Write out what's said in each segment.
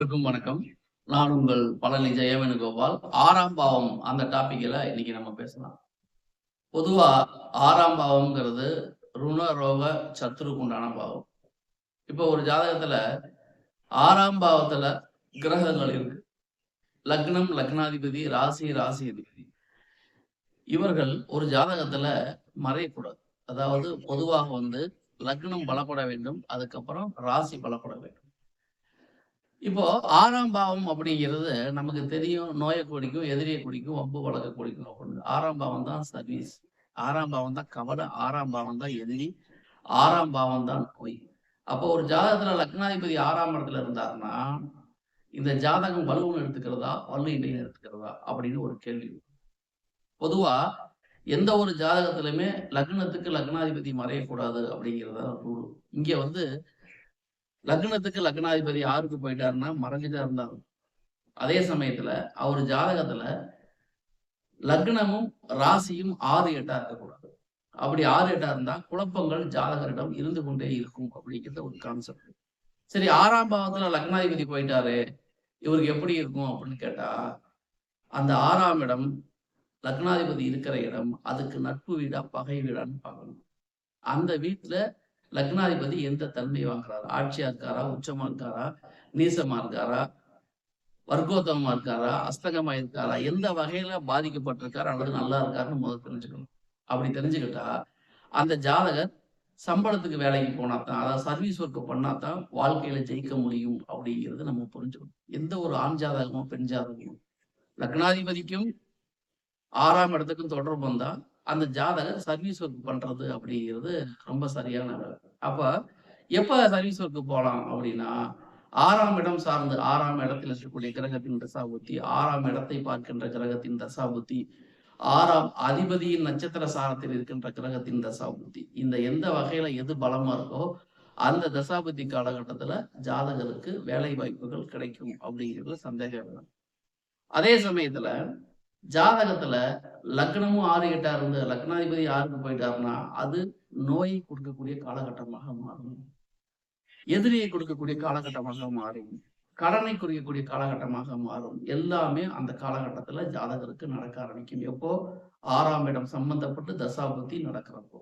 அனைவருக்கும் வணக்கம். நான் உங்கள் பழனி ஜெயவேணுகோபால். 6ஆம் பாவம் அந்த டாபிக்ல இன்னைக்கு நம்ம பேசலாம். பொதுவா 6ஆம் பாவம்ங்கிறது ருண, ரோக, சத்துருக்கு உண்டான பாவம். இப்போ ஒரு ஜாதகத்துல 6ஆம் பாவத்துல கிரகங்கள் இருக்கு. லக்னம், லக்னாதிபதி, ராசி, ராசி அதிபதி. இவர்கள் ஒரு ஜாதகத்துல மறையக்கூடாது. அதாவது பொதுவாக லக்னம் பலப்பட வேண்டும். அதுக்கப்புறம் ராசி பலப்பட வேண்டும். இப்போ 6ஆம் பாவம் அப்படிங்கிறது நமக்கு தெரியும். நோய குறிக்கும், எதிரிய குறிக்கும், வம்பு வழக்க குறிக்கும் அப்படின்னு. 6ஆம் பாவம் தான் சர்வீஸ். 6ஆம் பாவம் தான் கவலை. 6ஆம் பாவம் தான் எதிரி. 6ஆம் பாவம் தான் நோய். அப்போ ஒரு ஜாதகத்துல லக்னாதிபதி 6ஆம் இடத்துல இருந்தாருன்னா, இந்த ஜாதகம் வலுன்னு எடுத்துக்கிறதா, வலு இல்லைன்னு எடுத்துக்கிறதா அப்படின்னு ஒரு கேள்வி. பொதுவா எந்த ஒரு ஜாதகத்திலுமே லக்னத்துக்கு லக்னாதிபதி மறையக்கூடாது அப்படிங்கிறதா ரூல். இங்க லக்னத்துக்கு லக்னாதிபதி 6க்கு போயிட்டாருன்னா மறைஞ்சுதான் இருந்தாரு. அதே சமயத்துல அவர் ஜாதகத்துல லக்னமும் ராசியும் 6, 8 இருக்கக்கூடாது. அப்படி 6, 8 இருந்தா குழப்பங்கள் ஜாதகரிடம் இருந்து கொண்டே இருக்கும் அப்படிங்கிறது ஒரு கான்செப்ட். சரி, 6ஆம் பாவத்துல லக்னாதிபதி போயிட்டாரு, இவருக்கு எப்படி இருக்கும் அப்படின்னு கேட்டா, அந்த 6ஆம் இடம் லக்னாதிபதி இருக்கிற இடம் அதுக்கு நட்பு வீடா பகை வீடான்னு பார்க்கணும். அந்த வீட்டுல லக்னாதிபதி எந்த தன்மை வாங்குறாரு? ஆட்சியா இருக்காரா, உச்சமா இருக்காரா, நீசமா இருக்காரா, வர்க்கோத்தமமா இருக்காரா, அஸ்தகமா இருக்காரா, எந்த வகையில பாதிக்கப்பட்டிருக்காரு அல்லது நல்லா இருக்காருன்னு முதல்ல தெரிஞ்சுக்கணும். அப்படி தெரிஞ்சுக்கிட்டா அந்த ஜாதகர் சம்பளத்துக்கு வேலைக்கு போனாதான், அதாவது சர்வீஸ் ஒர்க் பண்ணாதான் வாழ்க்கையில ஜெயிக்க முடியும் அப்படிங்கிறது நம்ம புரிஞ்சுக்கணும். எந்த ஒரு ஆண் ஜாதகமோ பெண் ஜாதகமோ லக்னாதிபதிக்கும் 6ஆம் இடத்துக்கும் தொடர்பு வந்தா அந்த ஜாதகர் சர்வீஸ் ஒர்க் பண்றது அப்படிங்கிறது ரொம்ப சரியான வேலை. அப்ப எப்ப சர்வீஸ் ஒர்க் போலாம் அப்படின்னா, 6ஆம் இடம் சார்ந்து 6ஆம் இடத்தில் இருக்கக்கூடிய கிரகத்தின் தசாபுத்தி, 6ஆம் இடத்தை பார்க்கின்ற கிரகத்தின் தசாபுத்தி, 6ஆம் அதிபதியின் நட்சத்திர சாரத்தில் இருக்கின்ற கிரகத்தின் தசாபுத்தி, இந்த எந்த வகையில எது பலமா இருக்கோ அந்த தசாபுத்தி காலகட்டத்துல ஜாதகருக்கு வேலை வாய்ப்புகள் கிடைக்கும் அப்படிங்கிறது சந்தேகம் இல்லை. அதே சமயத்துல ஜாதகத்துல லக்னமும் 6, 8 இருந்து லக்னாதிபதி 6க்கு போயிட்டாருன்னா அது நோயை கொடுக்கக்கூடிய காலகட்டமாக மாறும். எதிரியை கொடுக்கக்கூடிய காலகட்டமாக மாறும். கடனை குறிக்கக்கூடிய காலகட்டமாக மாறும். எல்லாமே அந்த காலகட்டத்துல ஜாதகருக்கு நடக்க ஆரம்பிக்கும். எப்போ? 6ஆம் இடம் சம்பந்தப்பட்டு தசாபுத்தி நடக்கிறப்போ.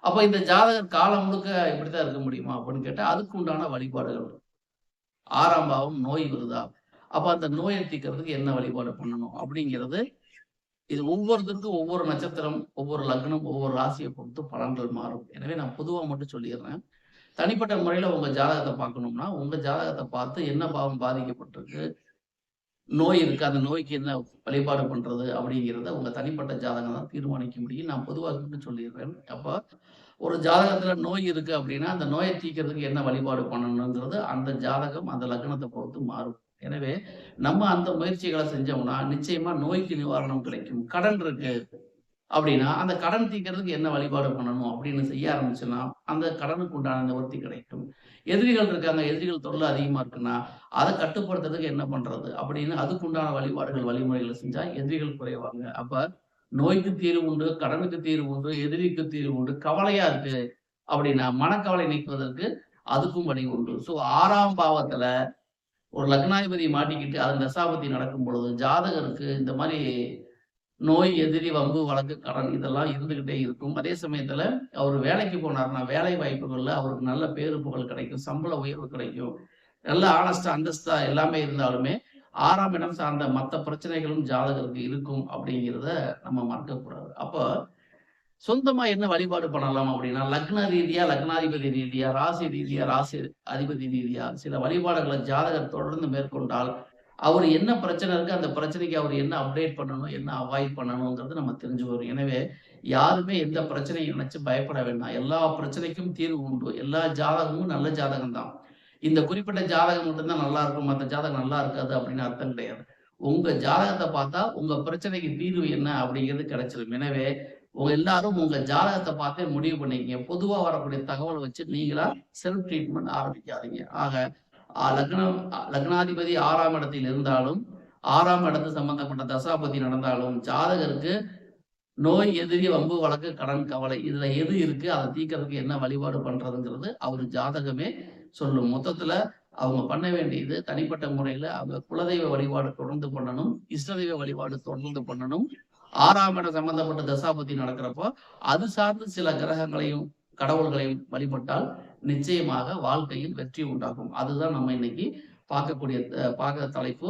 அப்ப இந்த ஜாதகர் காலம் முழுக்க இப்படித்தான் இருக்க முடியுமா அப்படின்னு கேட்டா அதுக்கு உண்டான வழிபாடுகள். 6ஆம் பாவம் நோய் வருதா? அப்ப அந்த நோயை தீர்க்கிறதுக்கு என்ன வழிபாடு பண்ணணும் அப்படிங்கிறது, இது ஒவ்வொருத்தருக்கும் ஒவ்வொரு நட்சத்திரம், ஒவ்வொரு லக்னம், ஒவ்வொரு ராசியை பொறுத்து பலன்கள் மாறும். எனவே நான் பொதுவா மட்டும் சொல்லிடுறேன். தனிப்பட்ட முறையில உங்க ஜாதகத்தை பார்க்கணும்னா, உங்க ஜாதகத்தை பார்த்து என்ன பாவம் பாதிக்கப்பட்டிருக்கு, நோய் இருக்கு, அந்த நோய்க்கு என்ன வழிபாடு பண்றது அப்படிங்கிறத உங்க தனிப்பட்ட ஜாதகம் தான் தீர்மானிக்க முடியும். நான் பொதுவா மட்டும் சொல்லிடுறேன். அப்ப ஒரு ஜாதகத்துல நோய் இருக்கு அப்படின்னா, அந்த நோயை தீர்க்கிறதுக்கு என்ன வழிபாடு பண்ணணுங்கிறது அந்த ஜாதகம், அந்த லக்னத்தை பொறுத்து மாறும். எனவே நம்ம அந்த முயற்சிகளை செஞ்சோம்னா நிச்சயமா நோய்க்கு நிவாரணம் கிடைக்கும். கடன் இருக்கு அப்படின்னா, அந்த கடன் தீர்க்கிறதுக்கு என்ன வழிபாடு பண்ணணும் அப்படின்னு செய்ய ஆரம்பிச்சோன்னா, அந்த கடனுக்கு உண்டான நிவர்த்தி கிடைக்கும். எதிரிகள் இருக்காங்க, எதிரிகள் தொல்லை அதிகமா இருக்குன்னா, அத கட்டுப்படுத்துறதுக்கு என்ன பண்றது? அப்படின்னு அதுக்குண்டான வழிபாடுகள், வழிமுறைகளை செஞ்சா எதிரிகள் குறைவாங்க. அப்ப நோய்க்கு தீர்வு உண்டு, கடனுக்கு தீர்வு உண்டு, எதிரிக்கு தீர்வு உண்டு. கவலையா இருக்கு அப்படின்னா, மனக்கவலை நீக்குவதற்கு அதுக்கும் வழி உண்டு. 6ஆம் பாவத்துல ஒரு லக்னாதிபதி மாட்டிக்கிட்டு அதன் தசாபுத்தி நடக்கும் பொழுது, ஜாதகருக்கு இந்த மாரி நோய், எதிரி, வம்பு, வழக்கு, கடன் இதெல்லாம் இருந்துகிட்டே இருக்கும். அதே சமயத்துல அவரு வேலைக்கு போனாருன்னா, வேலை வாய்ப்புகள்ல அவருக்கு நல்ல பேரு புகழ் கிடைக்கும். சம்பள உயர்வு கிடைக்கும். நல்ல ஆனஸ்டா, அந்தஸ்தா எல்லாமே இருந்தாலுமே, 6ஆம் இடம் சார்ந்த மத்த பிரச்சனைகளும் ஜாதகருக்கு இருக்கும் அப்படிங்கிறத நம்ம மறக்கக்கூடாது. அப்ப சொந்தமா என்ன வழிபாடு பண்ணலாம் அப்படின்னா, லக்ன ரீதியா, லக்னாதிபதி ரீதியா, ராசி ரீதியா, ராசி அதிபதி ரீதியா சில வழிபாடுகளை ஜாதகர் தொடர்ந்து மேற்கொண்டால், அவரு என்ன பிரச்சனை இருக்கு, அந்த பிரச்சனைக்கு அவரு என்ன அப்டேட் பண்ணணும், என்ன அவாய்ட் பண்ணணுங்கிறது நம்ம தெரிஞ்சு வரும். எனவே, யாருமே எந்த பிரச்சனையும் நினைச்சு பயப்பட வேண்டாம். எல்லா பிரச்சனைக்கும் தீர்வு உண்டு. எல்லா ஜாதகமும் நல்ல ஜாதகம் தான். இந்த குறிப்பிட்ட ஜாதகம் மட்டும் தான் நல்லா இருக்கும், மத்த ஜாதகம் நல்லா இருக்காது அப்படின்னு அர்த்தம் கிடையாது. உங்க ஜாதகத்த பார்த்தா, உங்க பிரச்சனைக்கு தீர்வு என்ன அப்படிங்கிறது கிடைச்சிரும். எனவே, எல்லாரும் உங்க ஜாதகத்த பார்த்தே முடிவு பண்ணிக்கங்க. பொதுவா வரக்கூடிய தகவல வச்சு நீங்களா செல்ஃப் ட்ரீட்மெண்ட் ஆரம்பிக்காதீங்க. ஆக லக்னாதிபதி 6ஆம் இடத்தில் இருந்தாலும், 6ஆம் இடத்து சம்பந்தப்பட்ட தசாபதி நடந்தாலும், ஜாதகருக்கு நோய், எதிரி, வம்பு, வழக்கு, கடன், கவலை இதுல எது இருக்கு, அத தீர்க்கறதுக்கு என்ன வழிபாடு பண்றதுங்கிறது அவரு ஜாதகமே சொல்லும். மொத்தத்துல அவங்க பண்ண வேண்டியது தனிப்பட்ட முறையில அவங்க குலதெய்வ வழிபாடு தொடர்ந்து பண்ணணும், இஷ்ட தெய்வ வழிபாடு தொடர்ந்து பண்ணணும். 6ஆம் இடம் சம்பந்தப்பட்ட தசாபுத்தி நடக்கிறப்போ அது சார்ந்து சில கிரகங்களையும் கடவுள்களையும் வழிபட்டால் நிச்சயமாக வாழ்க்கையில் வெற்றி உண்டாகும். அதுதான் நம்ம இன்னைக்கு பார்க்கக்கூடிய பார்க்கிற தலைப்பு.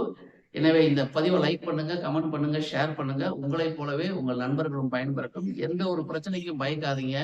எனவே இந்த பதிவை லைக் பண்ணுங்க, கமெண்ட் பண்ணுங்க, ஷேர் பண்ணுங்க. உங்களைப் போலவே உங்கள் நண்பர்களும் பயன்பெறட்டும். எந்த ஒரு பிரச்சனைக்கும் பயக்காதீங்க.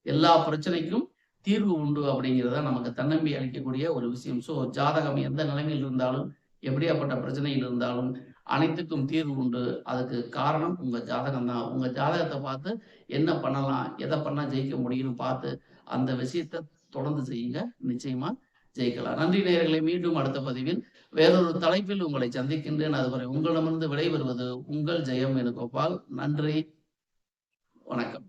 எல்லா பிரச்சனைக்கும் தீர்வு உண்டு அப்படிங்கிறத நமக்கு தன்னம்பி அளிக்கக்கூடிய ஒரு விஷயம். ஸோ ஜாதகம் எந்த நிலைமையில் இருந்தாலும், எப்படியாப்பட்ட பிரச்சனையில் இருந்தாலும் அனைத்துக்கும் தீர்வு உண்டு. அதுக்கு காரணம் உங்க ஜாதகம் தான். உங்க ஜாதகத்தை பார்த்து என்ன பண்ணலாம், எதை பண்ணா ஜெயிக்க முடியும்னு பார்த்து அந்த விஷயத்த தொடர்ந்து செய்யுங்க. நிச்சயமா ஜெயிக்கலாம். நன்றி நேயர்களே. மீண்டும் அடுத்த பதிவில் வேறொரு தலைப்பில் உங்களை சந்திக்கின்றேன். அதுவரை உங்களிடமிருந்து விடைபெறுவது உங்கள் ஜெயம் வேணுகோபால். நன்றி, வணக்கம்.